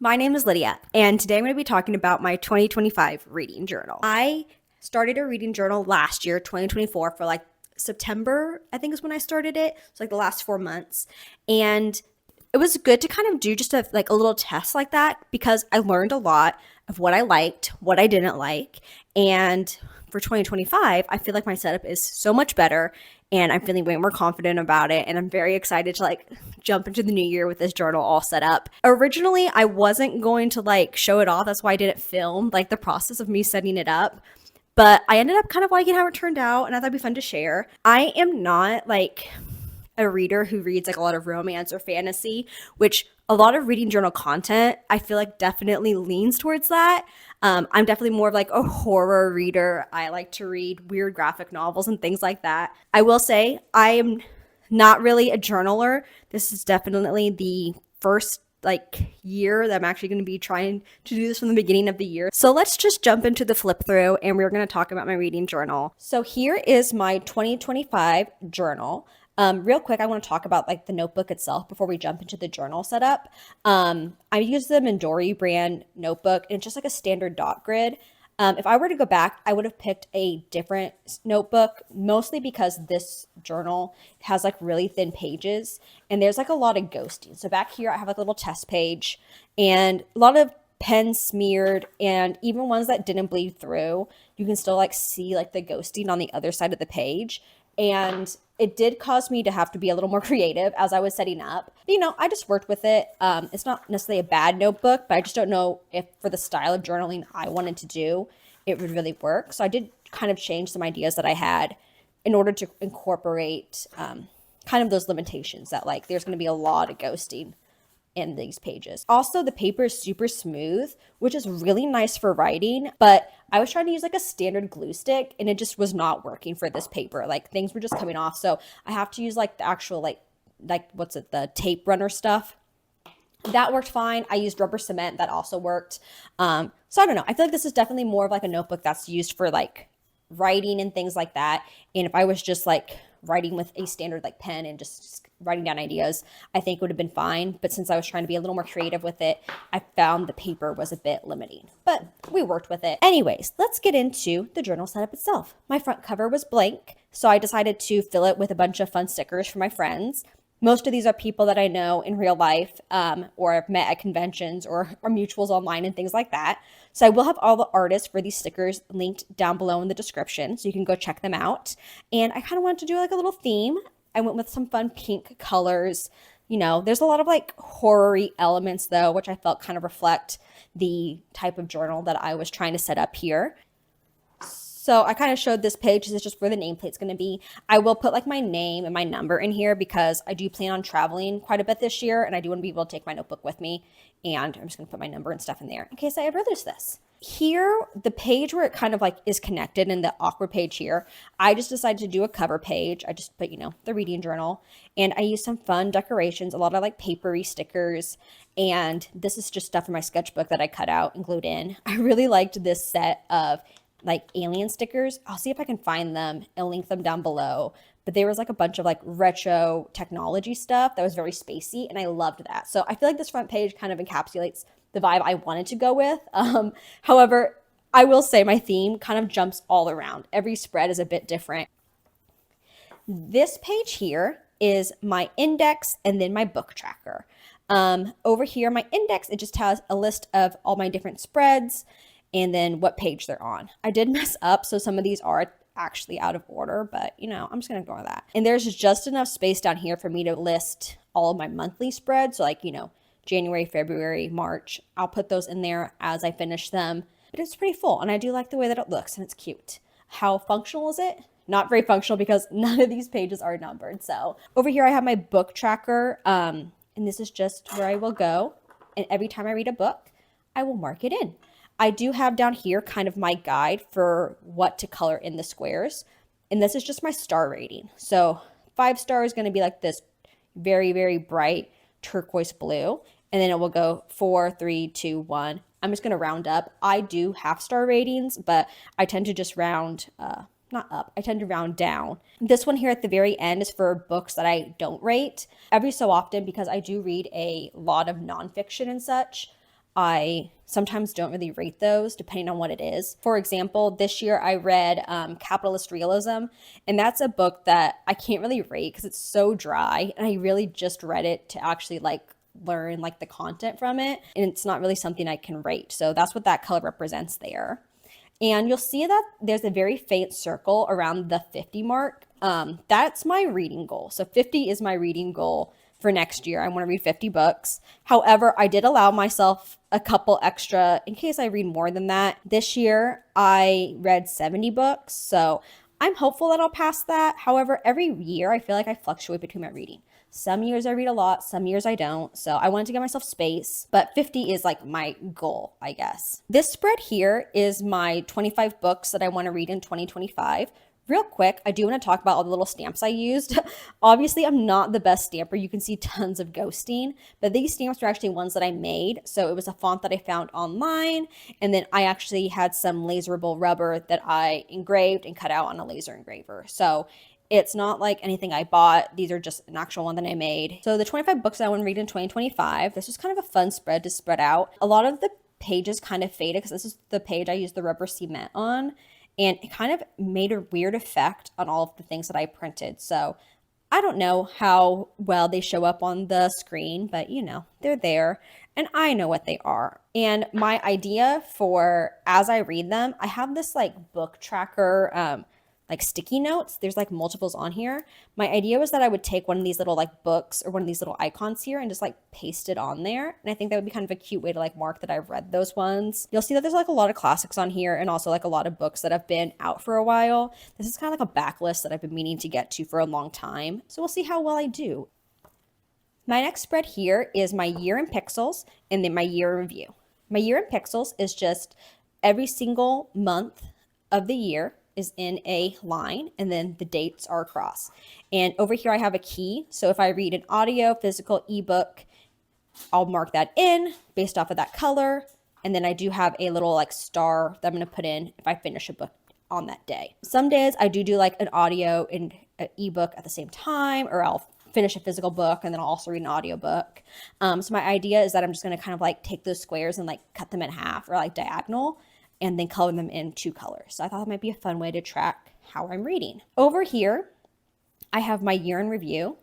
My name is Lydia, and today I'm going to be talking about my 2025 reading journal. I started a reading journal last year, 2024, for like September, I think is when I started it. It's like the last 4 months. And it was good to kind of do just a little test like that because I learned a lot of what I liked, what I didn't like. And for 2025, I feel like my setup is so much better and I'm feeling way more confident about it. And I'm very excited to jump into the new year with this journal all set up. Originally, I wasn't going to show it off. That's why I didn't film the process of me setting it up. But I ended up kind of liking how it turned out and I thought it'd be fun to share. I am not a reader who reads a lot of romance or fantasy, which a lot of reading journal content I feel like definitely leans towards that. I'm definitely more of a horror reader. I like to read weird graphic novels and things like that. I will say I am not really a journaler. This is definitely the first year that I'm actually going to be trying to do this from the beginning of the year. So let's just jump into the flip through and we're going to talk about my reading journal. So here is my 2025 journal. Real quick, I want to talk about the notebook itself before we jump into the journal setup. I use the Mindori brand notebook and it's just a standard dot grid. If I were to go back, I would have picked a different notebook, mostly because this journal has really thin pages and there's a lot of ghosting. So back here, I have a little test page and a lot of pen smeared, and even ones that didn't bleed through, you can still see the ghosting on the other side of the page. And it did cause me to have to be a little more creative as I was setting up. But, I just worked with it. It's not necessarily a bad notebook, but I just don't know if for the style of journaling I wanted to do, it would really work. So I did kind of change some ideas that I had in order to incorporate kind of those limitations that there's going to be a lot of ghosting in these pages. Also, the paper is super smooth, which is really nice for writing, but I was trying to use a standard glue stick and it just was not working for this paper. Things were just coming off. So I have to use the actual what's it, the tape runner stuff. That worked fine. I used rubber cement. That also worked. So I don't know. I feel this is definitely more of a notebook that's used for writing and things like that. And if I was just writing with a standard pen and just writing down ideas, I think would have been fine. But since I was trying to be a little more creative with it, I found the paper was a bit limiting, but we worked with it. Anyways, let's get into the journal setup itself. My front cover was blank, so I decided to fill it with a bunch of fun stickers for my friends. Most of these are people that I know in real life or I've met at conventions or mutuals online and things like that. So I will have all the artists for these stickers linked down below in the description so you can go check them out. And I kind of wanted to do a little theme. I went with some fun pink colors. There's a lot of horror-y elements though, which I felt kind of reflect the type of journal that I was trying to set up here. So I kind of showed this page. This is just where the nameplate's going to be. I will put my name and my number in here because I do plan on traveling quite a bit this year and I do want to be able to take my notebook with me. And I'm just going to put my number and stuff in there in case I ever lose this. Here, the page where it kind of is connected in the awkward page here, I just decided to do a cover page. I just put, the reading journal, and I used some fun decorations, a lot of papery stickers. And this is just stuff from my sketchbook that I cut out and glued in. I really liked this set of alien stickers. I'll see if I can find them and link them down below. But there was a bunch of retro technology stuff that was very spacey and I loved that. So I feel this front page kind of encapsulates the vibe I wanted to go with. However, I will say my theme kind of jumps all around. Every spread is a bit different. This page here is my index and then my book tracker. Over here, my index, it just has a list of all my different spreads and then what page they're on. I did mess up, so some of these are actually out of order, but I'm just gonna ignore that. And there's just enough space down here for me to list all of my monthly spreads. So January, February, March, I'll put those in there as I finish them. But it's pretty full and I do like the way that it looks and it's cute. How functional is it? Not very functional because none of these pages are numbered. So over here I have my book tracker and this is just where I will go. And every time I read a book, I will mark it in. I do have down here kind of my guide for what to color in the squares. And this is just my star rating. So 5 star is going to be this very, very bright turquoise blue. And then it will go 4, 3, 2, 1. I'm just going to round up. I do half star ratings, but I tend to just round, not up, I tend to round down. This one here at the very end is for books that I don't rate. Every so often, because I do read a lot of nonfiction and such, I sometimes don't really rate those depending on what it is. For example, this year I read Capitalist Realism, and that's a book that I can't really rate because it's so dry, and I really just read it to actually like learn like the content from it, and it's not really something I can rate. So that's what that color represents there. And you'll see that there's a very faint circle around the 50 mark. That's my reading goal. So 50 is my reading goal for next year. I want to read 50 books. However, I did allow myself a couple extra in case I read more than that. This year, I read 70 books. So I'm hopeful that I'll pass that. However, every year I feel like I fluctuate between my reading. Some years I read a lot, some years I don't. So I wanted to give myself space, but 50 is like my goal, I guess. This spread here is my 25 books that I want to read in 2025. Real quick, I do want to talk about all the little stamps I used. Obviously, I'm not the best stamper. You can see tons of ghosting, but these stamps are actually ones that I made. So it was a font that I found online, and then I actually had some laserable rubber that I engraved and cut out on a laser engraver. So it's not like anything I bought. These are just an actual one that I made. So the 25 books I want to read in 2025, this was kind of a fun spread to spread out. A lot of the pages kind of faded because this is the page I used the rubber cement on. And it kind of made a weird effect on all of the things that I printed. So I don't know how well they show up on the screen, but you know, they're there and I know what they are. And my idea for as I read them, I have this like book tracker, like sticky notes. There's like multiples on here. My idea was that I would take one of these little like books or one of these little icons here and just like paste it on there. And I think that would be kind of a cute way to like mark that I've read those ones. You'll see that there's like a lot of classics on here and also like a lot of books that have been out for a while. This is kind of like a backlist that I've been meaning to get to for a long time. So we'll see how well I do. My next spread here is my year in pixels and then my year in review. My year in pixels is just every single month of the year is in a line and then the dates are across. And over here I have a key. So if I read an audio, physical, ebook, I'll mark that in based off of that color. And then I do have a little like star that I'm going to put in if I finish a book on that day. Some days I do like an audio and an ebook at the same time, or I'll finish a physical book and then I'll also read an audio book. So my idea is that I'm just going to kind of like take those squares and like cut them in half or like diagonal and then color them in 2 colors. So I thought that might be a fun way to track how I'm reading. Over here, I have my year in review,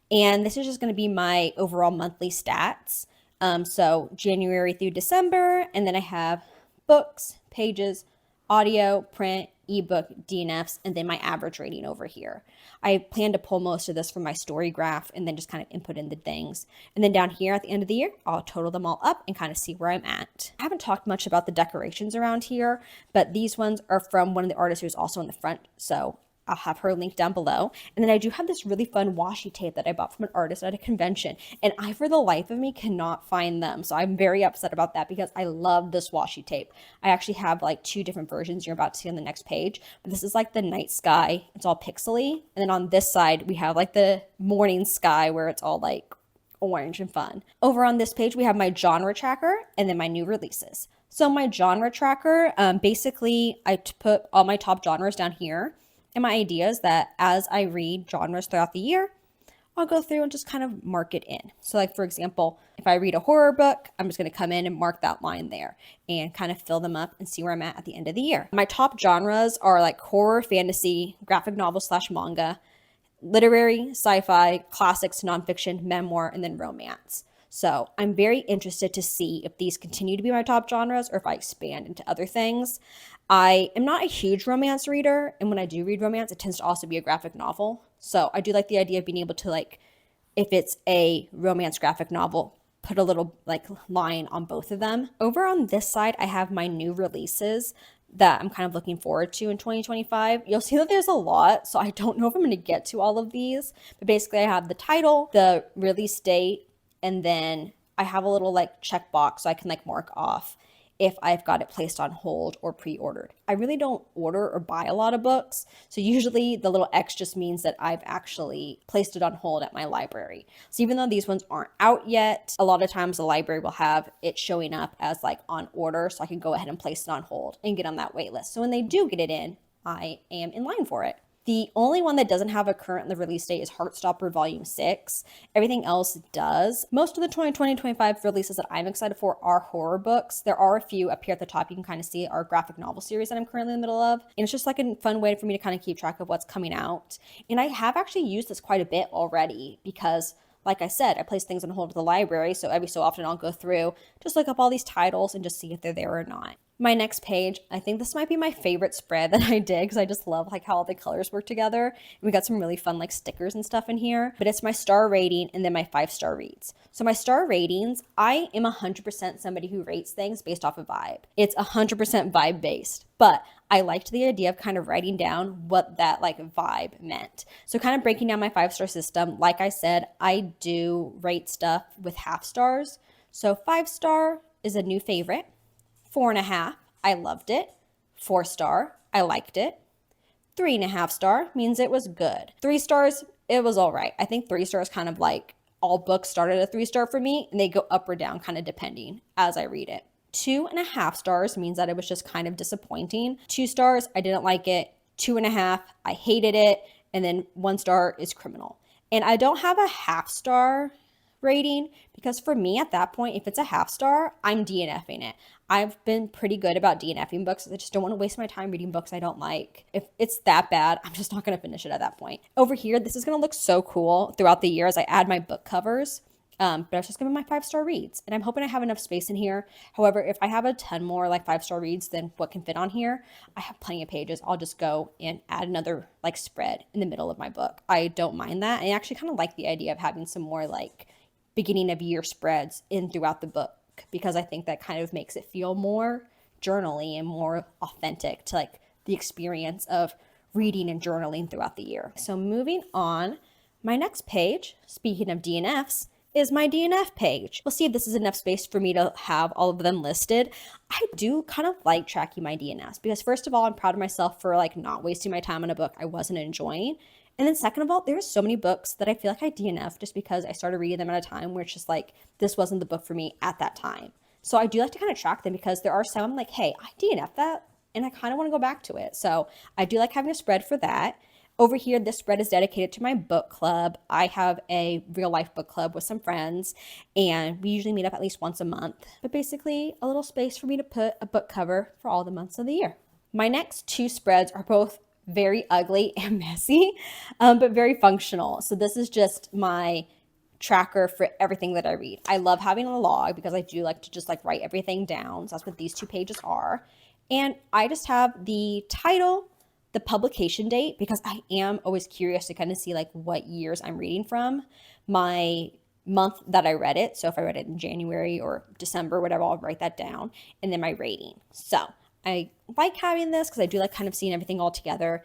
and this is just going to be my overall monthly stats. So January through December, and then I have books, pages, audio, print, ebook, DNFs, and then my average rating over here. I plan to pull most of this from my story graph and then just kind of input in the things. And then down here at the end of the year, I'll total them all up and kind of see where I'm at. I haven't talked much about the decorations around here, but these ones are from one of the artists who's also in the front. So I'll have her link down below. And then I do have this really fun washi tape that I bought from an artist at a convention, and I, for the life of me, cannot find them. So I'm very upset about that because I love this washi tape. I actually have like 2 different versions you're about to see on the next page, but this is like the night sky. It's all pixely. And then on this side, we have like the morning sky where it's all like orange and fun. Over on this page, we have my genre tracker and then my new releases. So my genre tracker, basically I put all my top genres down here. And my idea is that as I read genres throughout the year, I'll go through and just kind of mark it in. So like, for example, if I read a horror book, I'm just going to come in and mark that line there and kind of fill them up and see where I'm at the end of the year. My top genres are like horror, fantasy, graphic novel / manga, literary, sci-fi, classics, nonfiction, memoir, and then romance. So I'm very interested to see if these continue to be my top genres or if I expand into other things. I am not a huge romance reader, and when I do read romance, it tends to also be a graphic novel. So I do like the idea of being able to, like, if it's a romance graphic novel, put a little like line on both of them. Over on this side, I have my new releases that I'm kind of looking forward to in 2025. You'll see that there's a lot, so I don't know if I'm going to get to all of these, but basically I have the title, the release date, and then I have a little like checkbox so I can like mark off if I've got it placed on hold or pre-ordered. I really don't order or buy a lot of books, so usually the little X just means that I've actually placed it on hold at my library. So even though these ones aren't out yet, a lot of times the library will have it showing up as like on order, so I can go ahead and place it on hold and get on that wait list. So when they do get it in, I am in line for it. The only one that doesn't have a current release date is Heartstopper Volume 6. Everything else does. Most of the 2020-25 releases that I'm excited for are horror books. There are a few up here at the top. You can kind of see our graphic novel series that I'm currently in the middle of. And it's just like a fun way for me to kind of keep track of what's coming out. And I have actually used this quite a bit already because, like I said, I place things on hold at the library. So every so often I'll go through, just look up all these titles and just see if they're there or not. My next page, I think this might be my favorite spread that I did because I just love like how all the colors work together. And we got some really fun like stickers and stuff in here, but it's my star rating and then my 5-star reads. So my star ratings, I am 100% somebody who rates things based off of vibe. It's 100% vibe based, but I liked the idea of kind of writing down what that like vibe meant. So kind of breaking down my 5-star system. Like I said, I do rate stuff with half stars. So 5-star is a new favorite. 4.5, I loved it. 4-star, I liked it. 3.5-star means it was good. 3 stars, it was all right. I think 3 stars kind of like all books started at 3-star for me, and they go up or down kind of depending as I read it. 2.5 stars means that it was just kind of disappointing. 2 stars, I didn't like it. 2.5, I hated it. And then 1 star is criminal. And I don't have a half-star rating because for me at that point, if it's a half-star, I'm DNFing it. I've been pretty good about DNFing books. I just don't want to waste my time reading books I don't like. If it's that bad, I'm just not going to finish it at that point. Over here, this is going to look so cool throughout the year as I add my book covers. But it's just going to be my 5-star reads. And I'm hoping I have enough space in here. However, if I have a ton more like 5-star reads than what can fit on here, I have plenty of pages. I'll just go and add another like spread in the middle of my book. I don't mind that. I actually kind of like the idea of having some more like beginning of year spreads in throughout the book, because I think that kind of makes it feel more journaly and more authentic to like the experience of reading and journaling throughout the year. So moving on, my next page, speaking of DNFs, is my DNF page. We'll see if this is enough space for me to have all of them listed. I do kind of like tracking my DNFs because first of all, I'm proud of myself for like not wasting my time on a book I wasn't enjoying. And then second of all, there's so many books that I feel like I DNF just because I started reading them at a time where it's just like, this wasn't the book for me at that time. So I do like to kind of track them because there are some I'm like, hey, I DNF that and I kind of want to go back to it. So I do like having a spread for that. Over here, this spread is dedicated to my book club. I have a real life book club with some friends and we usually meet up at least once a month, but basically a little space for me to put a book cover for all the months of the year. My next 2 spreads are both very ugly and messy, but very functional. So this is just my tracker for everything that I read. I love having a log because I do like to just like write everything down. So that's what these 2 pages are. And I just have the title, the publication date, because I am always curious to kind of see like what years I'm reading from, my month that I read it. So if I read it in January or December, whatever, I'll write that down, and then my rating. So I like having this because I do like kind of seeing everything all together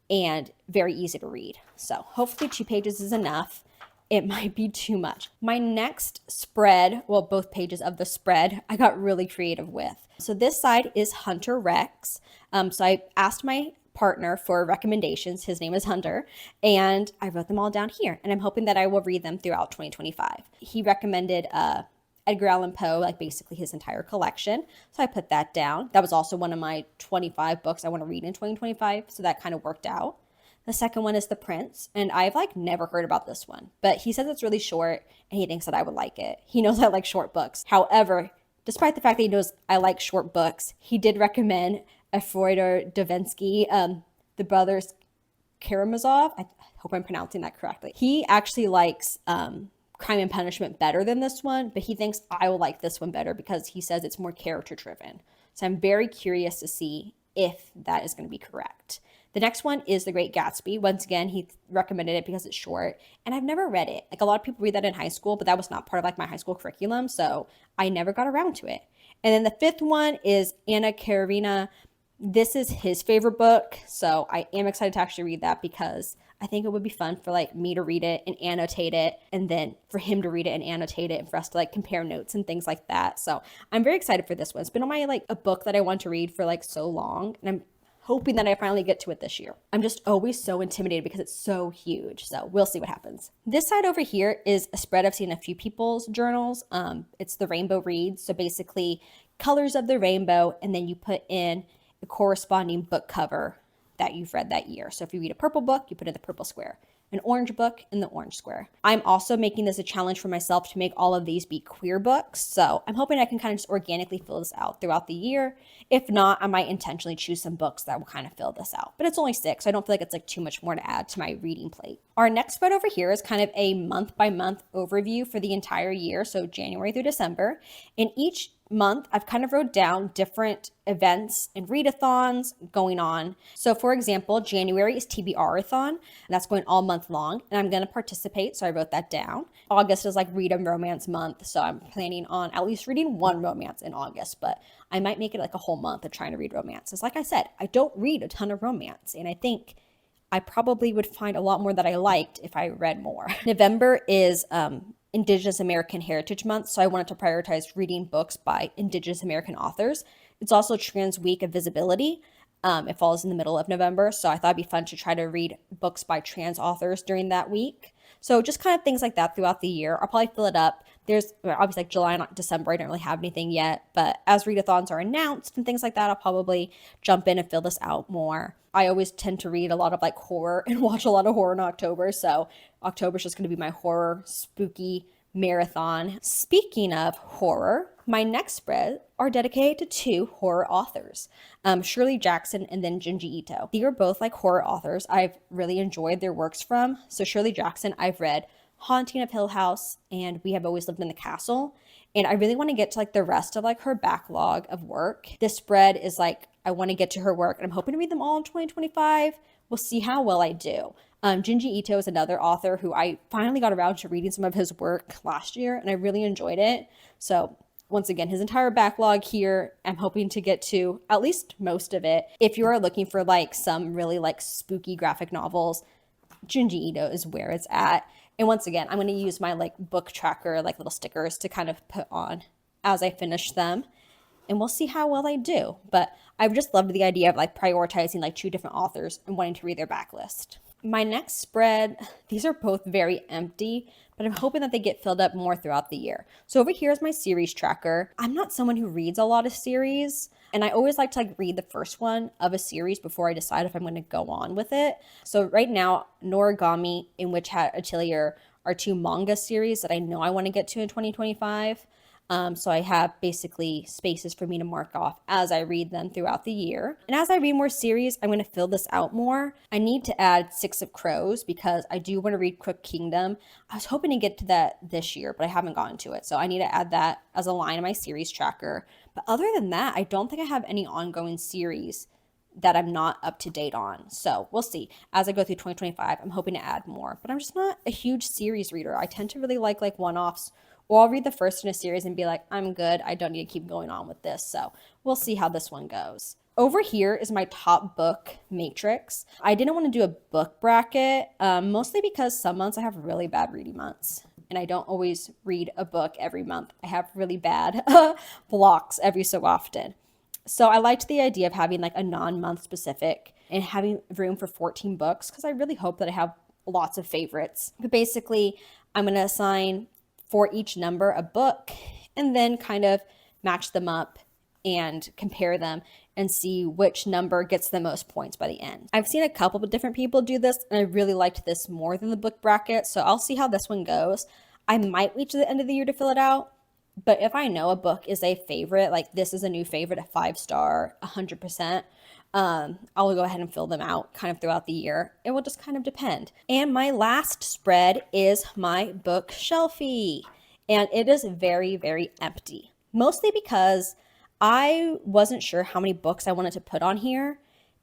and very easy to read. So hopefully 2 pages is enough. It might be too much. My next spread, well, both pages of the spread, I got really creative with. So this side is Hunter Rex. So I asked my partner for recommendations. His name is Hunter, and I wrote them all down here, and I'm hoping that I will read them throughout 2025. He recommended Edgar Allan Poe, like basically his entire collection. So I put that down. That was also one of my 25 books I want to read in 2025. So that kind of worked out. The second one is The Prince, and I've like never heard about this one, but he says it's really short and he thinks that I would like it. He knows I like short books. However, despite the fact that he knows I like short books, he did recommend a Fyodor Dostoevsky, the brothers Karamazov. I hope I'm pronouncing that correctly. He actually likes Crime and Punishment better than this one, but he thinks I will like this one better because he says it's more character driven. So I'm very curious to see if that is going to be correct. The next one is The Great Gatsby. Once again, he recommended it because it's short, and I've never read it. Like a lot of people read that in high school, but that was not part of like my high school curriculum, so I never got around to it. And then the 5th one is Anna Karenina. This is his favorite book, so I am excited to actually read that because I think it would be fun for like me to read it and annotate it, and then for him to read it and annotate it, and for us to like compare notes and things like that. So I'm very excited for this one. It's been on my like a book that I want to read for like so long, and I'm hoping that I finally get to it this year. I'm just always so intimidated because it's so huge. So we'll see what happens. This side over here is a spread I've seen a few people's journals. It's the rainbow reads. So basically colors of the rainbow, and then you put in a corresponding book cover that you've read that year. So if you read a purple book, you put in the purple square, an orange book in the orange square. I'm also making this a challenge for myself to make all of these be queer books. So I'm hoping I can kind of just organically fill this out throughout the year. If not, I might intentionally choose some books that will kind of fill this out. But it's only 6. So I don't feel like it's like too much more to add to my reading plate. Our next spread over here is kind of a month by month overview for the entire year. So January through December. In each month, I've kind of wrote down different events and readathons going on. So for example, January is TBR-a-thon, and that's going all month long, and I'm going to participate, so I wrote that down. August is like Read a Romance month, so I'm planning on at least reading one romance in August, but I might make it like a whole month of trying to read romances. Like I said, I don't read a ton of romance, and I think I probably would find a lot more that I liked if I read more. November is Indigenous American Heritage Month, so I wanted to prioritize reading books by Indigenous American authors. It's also Trans Week of Visibility. It falls in the middle of November, so I thought it'd be fun to try to read books by trans authors during that week. So just kind of things like that throughout the year. I'll probably fill it up. There's obviously like July and December, I don't really have anything yet, but as readathons are announced and things like that, I'll probably jump in and fill this out more. I always tend to read a lot of like horror and watch a lot of horror in October, so October's just going to be my horror spooky marathon. Speaking of horror, my next spread are dedicated to 2 horror authors, Shirley Jackson and then Junji Ito. They are both like horror authors I've really enjoyed their works from. So Shirley Jackson, I've read Haunting of Hill House and We Have Always Lived in the Castle, and I really want to get to like the rest of like her backlog of work. This spread is like, I want to get to her work and I'm hoping to read them all in 2025. We'll see how well I do. Junji Ito is another author who I finally got around to reading some of his work last year, and I really enjoyed it. So once again, his entire backlog here, I'm hoping to get to at least most of it. If you are looking for like some really like spooky graphic novels, Junji Ito is where it's at. And once again, I'm going to use my like book tracker, like little stickers to kind of put on as I finish them. And we'll see how well I do. But I've just loved the idea of like prioritizing like 2 different authors and wanting to read their backlist. My next spread, these are both very empty, but I'm hoping that they get filled up more throughout the year. So over here is my series tracker. I'm not someone who reads a lot of series, and I always like to like read the first one of a series before I decide if I'm going to go on with it. So right now, Noragami and Witch Hat Atelier are 2 manga series that I know I want to get to in 2025. So I have basically spaces for me to mark off as I read them throughout the year. And as I read more series, I'm going to fill this out more. I need to add 6 of Crows because I do want to read Crook Kingdom. I was hoping to get to that this year, but I haven't gotten to it. So I need to add that as a line in my series tracker. But other than that, I don't think I have any ongoing series that I'm not up to date on. So we'll see. As I go through 2025, I'm hoping to add more. But I'm just not a huge series reader. I tend to really like one-offs, or I'll read the first in a series and be like, I'm good. I don't need to keep going on with this. So we'll see how this one goes. Over here is my top book matrix. I didn't want to do a book bracket, mostly because some months I have really bad reading months. And I don't always read a book every month. I have really bad blocks every so often. So I liked the idea of having like a non-month specific and having room for 14 books because I really hope that I have lots of favorites. But basically, I'm going to assign for each number a book and then kind of match them up and compare them and see which number gets the most points by the end. I've seen a couple of different people do this and I really liked this more than the book bracket, so I'll see how this one goes. I might wait to the end of the year to fill it out, but if I know a book is a favorite, like this is a new favorite, a 5-star, 100%, I'll go ahead and fill them out kind of throughout the year. It will just kind of depend. And my last spread is my bookshelfie, and it is very, very empty, mostly because I wasn't sure how many books I wanted to put on here,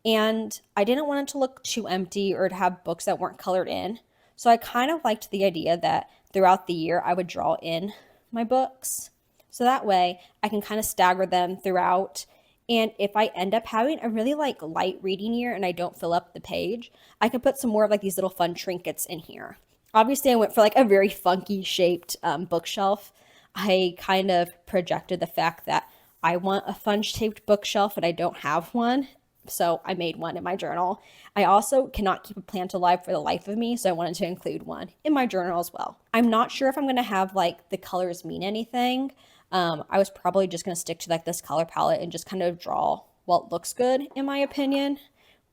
and I didn't want it to look too empty or to have books that weren't colored in. So I kind of liked the idea that throughout the year I would draw in my books. So that way I can kind of stagger them throughout. And if I end up having a really like light reading year and I don't fill up the page, I can put some more of like these little fun trinkets in here. Obviously I went for like a very funky shaped bookshelf. I kind of projected the fact that I want a fun shaped bookshelf and I don't have one. So I made one in my journal. I also cannot keep a plant alive for the life of me, so I wanted to include one in my journal as well. I'm not sure if I'm going to have like the colors mean anything. I was probably just going to stick to like this color palette and just kind of draw what looks good in my opinion.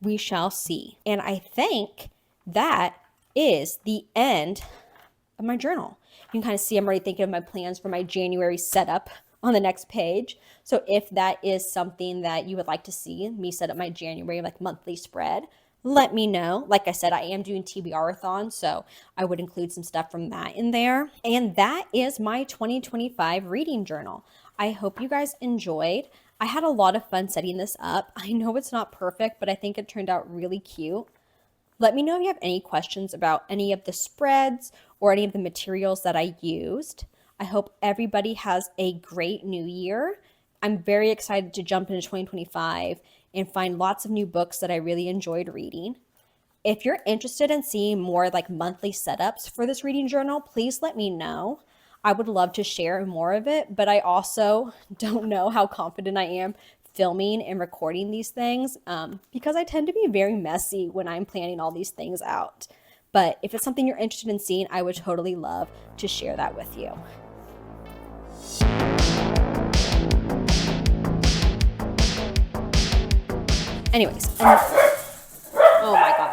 we shall see. And I think that is the end of my journal. You can kind of see I'm already thinking of my plans for my January setup on the next page. So if that is something that you would like to see me set up my January like monthly spread, let me know. Like I said, I am doing TBR-a-thon, so I would include some stuff from that in there. And that is my 2025 reading journal. I hope you guys enjoyed. I had a lot of fun setting this up. I know it's not perfect, but I think it turned out really cute. Let me know if you have any questions about any of the spreads or any of the materials that I used. I hope everybody has a great new year. I'm very excited to jump into 2025 and find lots of new books that I really enjoyed reading. If you're interested in seeing more like monthly setups for this reading journal, please let me know. I would love to share more of it, but I also don't know how confident I am filming and recording these things because I tend to be very messy when I'm planning all these things out. But if it's something you're interested in seeing, I would totally love to share that with you. Anyways,